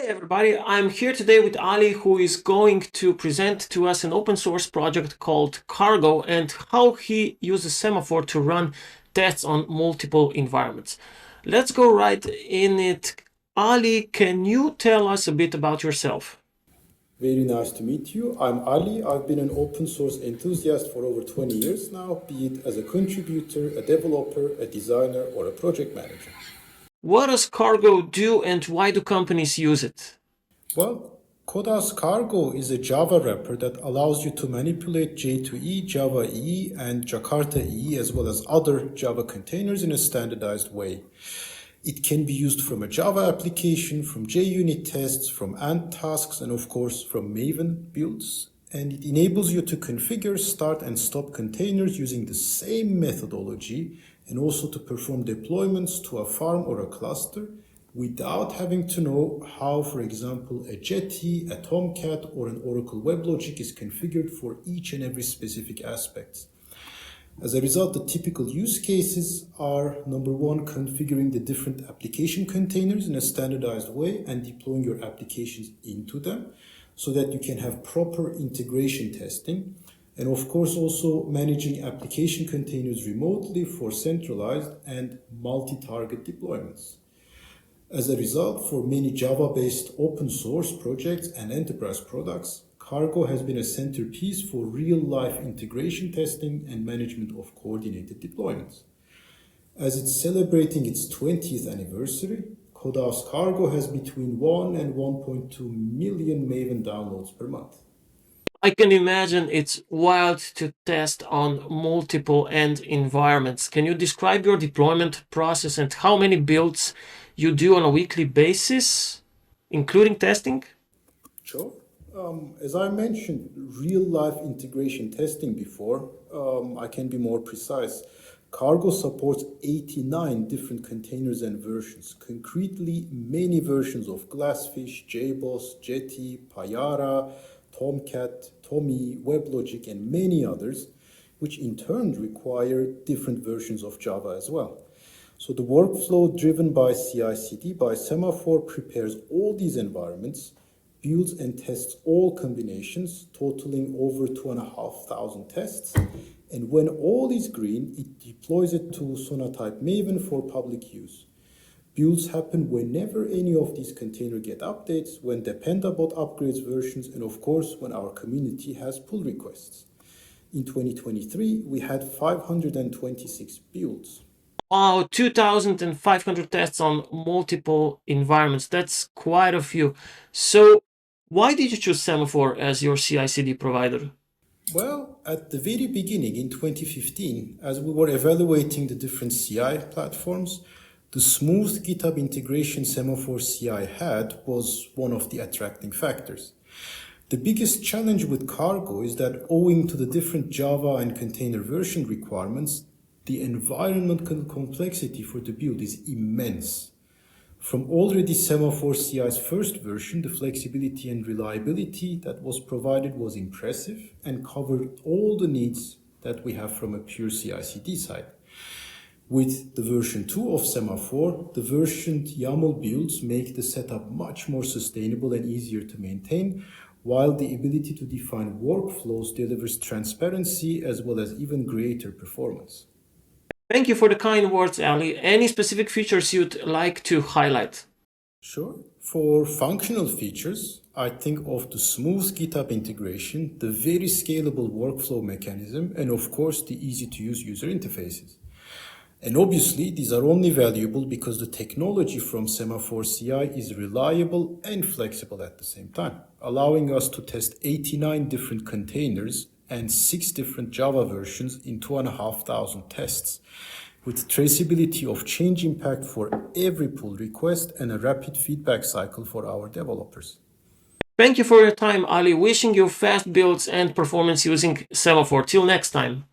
Everybody, I'm here today with Ali, who is going to present to us an open source project called Cargo and how he uses Semaphore to run tests on multiple environments. Let's go right in it. Ali, can you tell us a bit about yourself? Very nice to meet you. I'm Ali. I've been an open source enthusiast for over 20 years now, be it as a contributor, a developer, a designer, or a project manager. What does Cargo do and why do companies use it? Well, Codas Cargo is a Java wrapper that allows you to manipulate J2E, Java EE, and Jakarta EE, as well as other Java containers in a standardized way. It can be used from a Java application, from JUnit tests, from Ant tasks, and of course from Maven builds. And it enables you to configure, start, and stop containers using the same methodology, and also to perform deployments to a farm or a cluster without having to know how, for example, a Jetty, a Tomcat, or an Oracle WebLogic is configured for each and every specific aspect. As a result, the typical use cases are, number one, configuring the different application containers in a standardized way and deploying your applications into them so that you can have proper integration testing. And of course, also managing application containers remotely for centralized and multi-target deployments. As a result, for many Java-based open source projects and enterprise products, Cargo has been a centerpiece for real-life integration testing and management of coordinated deployments. As it's celebrating its 20th anniversary, Codas Cargo has between 1 and 1.2 million Maven downloads per month. I can imagine it's wild to test on multiple end environments. Can you describe your deployment process and how many builds you do on a weekly basis, including testing? Sure. As I mentioned, real-life integration testing before, I can be more precise. Cargo supports 89 different containers and versions, concretely many versions of Glassfish, JBoss, Jetty, Payara, Tomcat, Tommy, WebLogic, and many others, which in turn require different versions of Java as well. So the workflow driven by CI/CD by Semaphore prepares all these environments, builds and tests all combinations, totaling over 2,500 tests. And when all is green, it deploys it to Sonatype Maven for public use. Builds happen whenever any of these containers get updates, when Dependabot upgrades versions, and of course, when our community has pull requests. In 2023, we had 526 builds. Wow, 2,500 tests on multiple environments. That's quite a few. So why did you choose Semaphore as your CI/CD provider? Well, at the very beginning in 2015, as we were evaluating the different CI platforms, the smooth GitHub integration Semaphore CI had was one of the attracting factors. The biggest challenge with Cargo is that owing to the different Java and container version requirements, the environmental complexity for the build is immense. From already Semaphore CI's first version, the flexibility and reliability that was provided was impressive and covered all the needs that we have from a pure CI/CD side. With the version 2 of Semaphore, the versioned YAML builds make the setup much more sustainable and easier to maintain, while the ability to define workflows delivers transparency as well as even greater performance. Thank you for the kind words, Ali. Any specific features you'd like to highlight? Sure. For functional features, I think of the smooth GitHub integration, the very scalable workflow mechanism, and of course, the easy-to-use user interfaces. And obviously, these are only valuable because the technology from Semaphore CI is reliable and flexible at the same time, allowing us to test 89 different containers and 6 different Java versions in 2,500 tests, with traceability of change impact for every pull request and a rapid feedback cycle for our developers. Thank you for your time, Ali. Wishing you fast builds and performance using Semaphore. Till next time.